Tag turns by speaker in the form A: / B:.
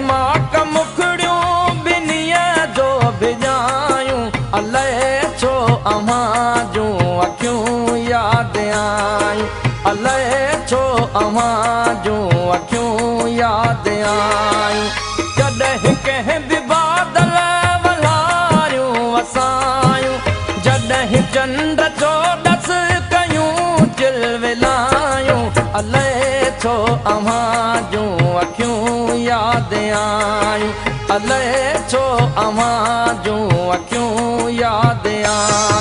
A: माक मुखड़ियों बिनिया जो भिजायूं अलाए छो अव्हां जूं अखियूं याद आयूं अलाए छो अव्हां जूं अखियूं याद आयूं जॾहिं कंहिं बि बादल वलारियूं वसायूं जॾहिं चंड चोॾस कयूं चिलविलायूं अलाए छो अव्हां जूं अखियूं याद आयूं अलाए छो अव्हां जूं अखियूं याद आयूं।